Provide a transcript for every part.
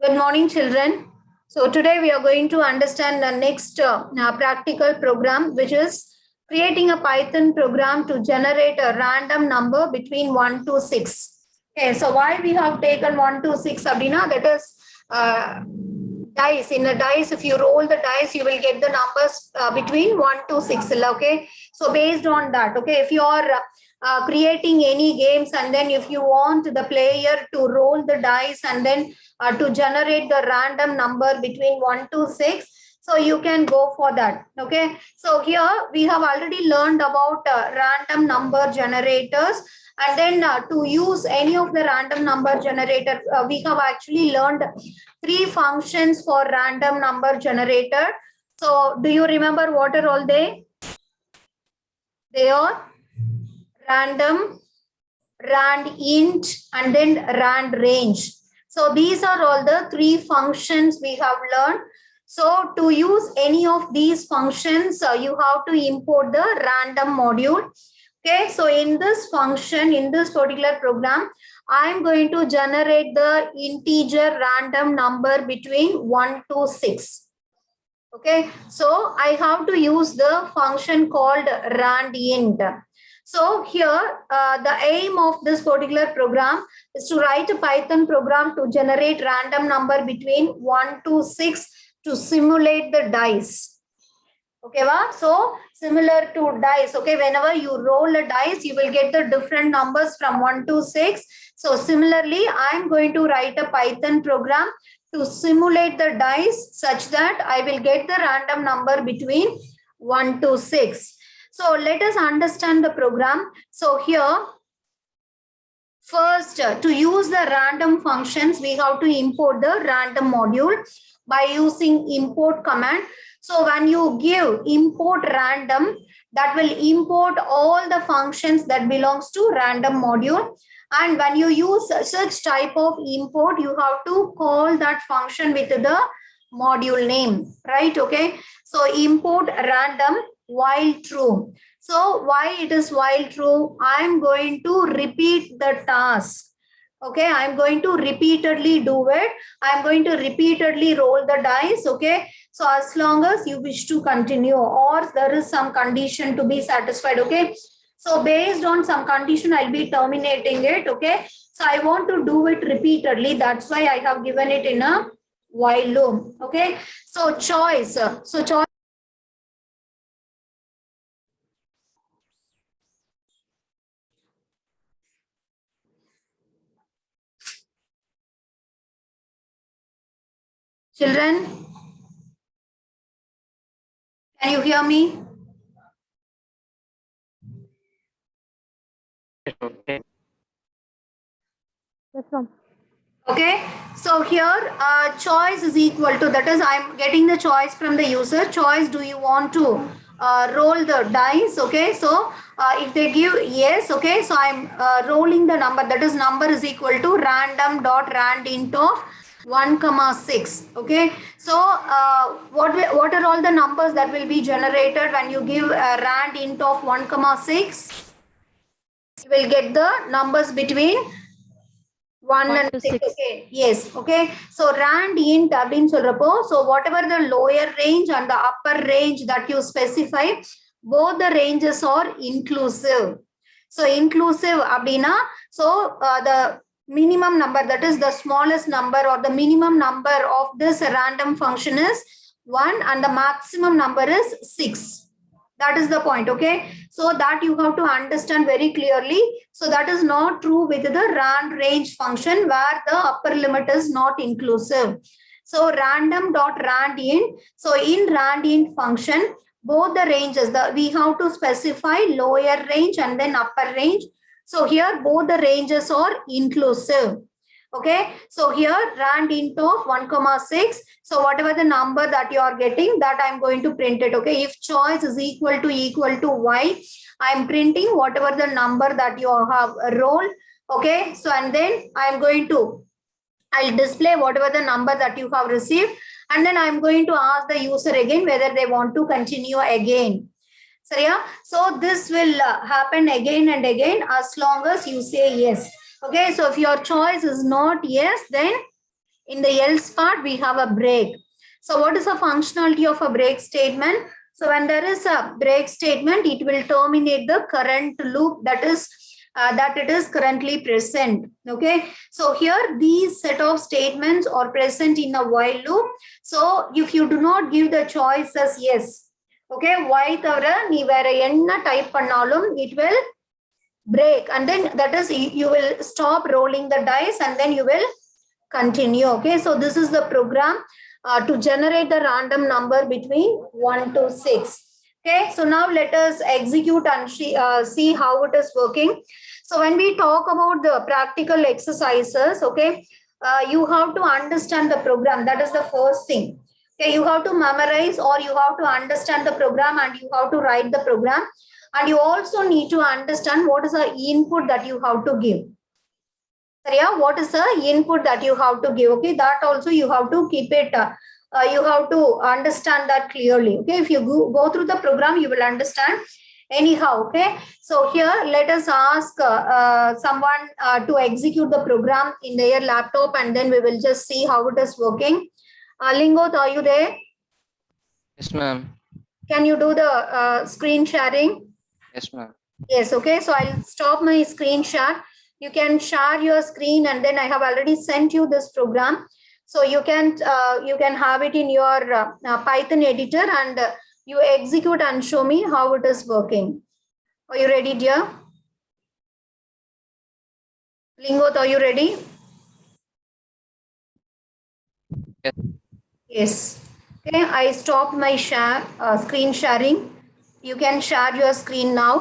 Good morning, children. So today we are going to understand the next practical program, which is creating a Python program to generate a random number between 1 to 6. Okay, so why we have taken 1 to 6, Abdina? That is dice. In a dice, if you roll the dice, you will get the numbers between 1 to 6. Okay, so based on that, okay, if you are creating any games and then if you want the player to roll the dice and then to generate the random number between 1 to 6, so you can go for that. Okay, so here we have already learned about random number generators, and then to use any of the random number generator, we have actually learned 3 functions for random number generator. So do you remember what are all they? They are random, rand int, and then rand range. So these are all the 3 functions we have learned. So to use any of these functions, you have to import the random module. Okay, so in this function, in this particular program, I'm going to generate the integer random number between 1 to 6. Okay, so I have to use the function called randint. So here, the aim of this particular program is to write a Python program to generate random number between 1 to 6 to simulate the dice. Okay, so similar to dice, okay, whenever you roll a dice, you will get the different numbers from 1 to 6. So similarly, I'm going to write a Python program to simulate the dice such that I will get the random number between 1 to 6. So let us understand the program. So here, first, to use the random functions, we have to import the random module by using import command. So when you give import random, that will import all the functions that belongs to random module. And when you use such type of import, you have to call that function with the module name, right? Okay. So import random while true. So why it is while true? I'm going to repeat the task. Okay, I'm going to repeatedly do it. I'm going to repeatedly roll the dice. Okay, so as long as you wish to continue or there is some condition to be satisfied. Okay, so based on some condition, I'll be terminating it. Okay, so I want to do it repeatedly. That's why I have given it in a while loop. Okay, so choice. So choice. Children, can you hear me? Yes, ma'am. Okay, so here choice is equal to, that is I'm getting the choice from the user. Choice, do you want to roll the dice? Okay, so if they give yes, okay, so I'm rolling the number, that is number is equal to random dot randint of 1,6. Okay, so what are all the numbers that will be generated when you give a randint of 1,6? You will get the numbers between 1 and 6. Okay, yes, okay. So rand int அப்படின்னு சொல்றப்போ, so whatever the lower range and the upper range that you specify, both the ranges are inclusive. So inclusive அப்படின்னா, so the minimum number, that is the smallest number or the minimum number of this random function is 1 and the maximum number is 6. That is the point. Okay, so that you have to understand very clearly. So that is not true with the rand range function where the upper limit is not inclusive. So random dot randint. So in randint function, both the ranges, we have to specify lower range and then upper range. So here both the ranges are inclusive. Okay, so here randint of 1,6. So whatever the number that you are getting, that I'm going to print it. Okay, if choice is equal to y, I'm printing whatever the number that you have rolled. Okay, so and then I'm going to, I'll display whatever the number that you have received, and then I'm going to ask the user again whether they want to continue again. So yeah, so this will happen again and again as long as you say yes. Okay, so if your choice is not yes, then In the else part, we have a break. So what is the functionality of a break statement? So when there is a break statement, it will terminate the current loop that it is currently present. Okay. So here these set of statements are present in a while loop. So if you do not give the choice as yes, okay, why தவிர நீ வேற என்ன type பண்ணாலும் it will break, and then that is you will stop rolling the dice and then you will continue. Okay, so this is the program to generate the random number between 1 to 6. Okay, so now let us execute and see how it is working. So when we talk about the practical exercises, okay, you have to understand the program. That is the first thing. Okay, you have to memorize or you have to understand the program and you have to write the program. And you also need to understand what is the input that you have to give. Yeah, what is the input that you have to give? Okay, that also you have to keep it. You have to understand that clearly. Okay, if you go through the program, you will understand. Anyhow, okay. So here, let us ask someone to execute the program in their laptop, and then we will just see how it is working. Lingot, are you there? Yes, ma'am. Can you do the screen sharing? Yes, ma'am. Yes, okay. So I'll stop my screen share. You can share your screen, and then I have already sent you this program. So you can have it in your Python editor and you execute and show me how it is working. Are you ready, dear? Lingot, are you ready? Yes. Yes. Okay, I stopped my screen sharing. You can share your screen now.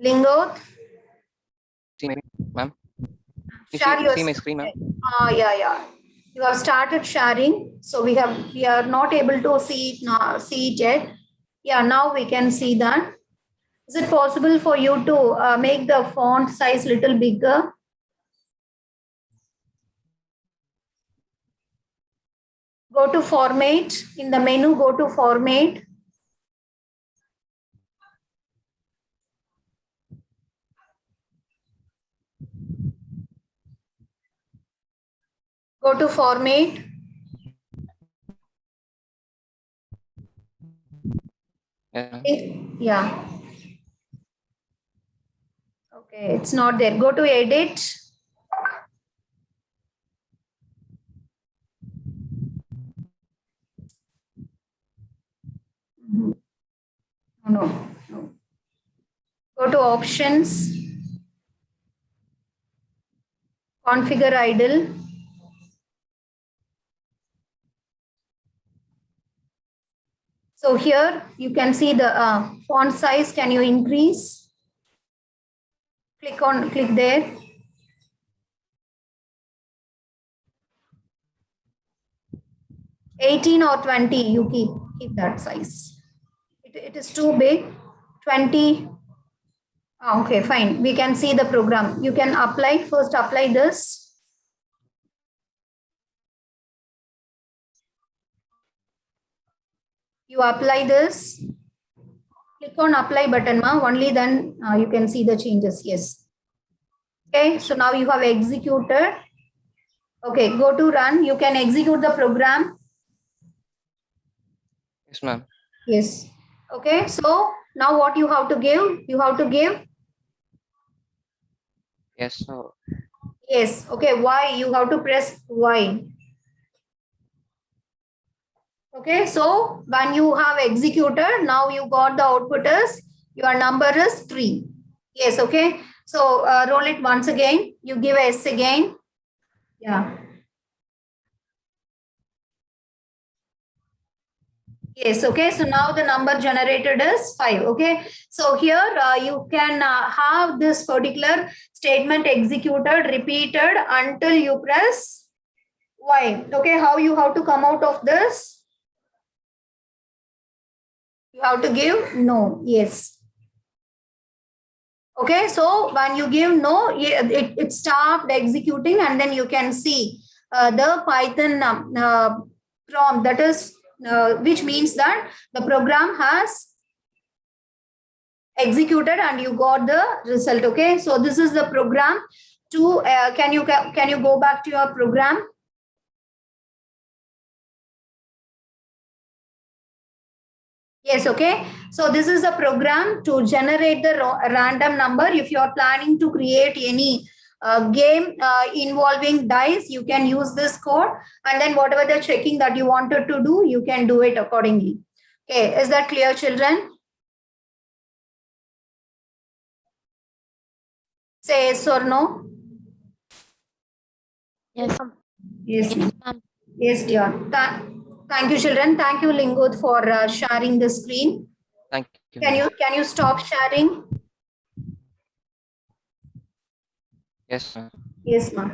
Lingot? See my, ma'am. Share your See my screen, ma'am. yeah. You have started sharing, so we are not able to see it now. See it yet? Yeah, now we can see that. Is it possible for you to make the font size little bigger? Go to format. In the menu, go to format. Go to format. Yeah. Okay, it's not there. Go to edit. No. Go to options. Configure idle. So here you can see the font size. Can you increase? Click there. $18 or $20, you keep that size. It is too big. $20. Okay, fine. We can see the program. You can first apply this. You apply this. Click on apply button, only then you can see the changes. Yes. Okay, so now you have executed. Okay, go to run. You can execute the program. Yes, ma'am. Yes. Okay, so now what you have to give? You have to give. Yes, sir. Yes. Okay, Y. You have to press Y. Okay, so when you have executed, now you got the output is your number is 3. Yes, okay. So roll it once again. You give S again. Yeah. Yes, okay. So now the number generated is 5. Okay. So here you can have this particular statement executed, repeated until you press Y. Okay. How you have to come out of this? You have to give no. Yes. Okay, so when you give no, it stopped executing, and then you can see the Python prompt, that is, which means that the program has executed and you got the result. Okay, so this is the program to can you go back to your program? Yes, okay. So this is a program to generate the random number. If you are planning to create any game involving dice, you can use this code, and then whatever the checking that you wanted to do, you can do it accordingly. Okay, is that clear, children? Say yes or no. Yes. Yes, Yes, ma'am. yes, dear. Thank you, children. Thank you, Lingud, for sharing the screen. Thank you. Can you stop sharing? Yes, ma'am. Yes, ma'am.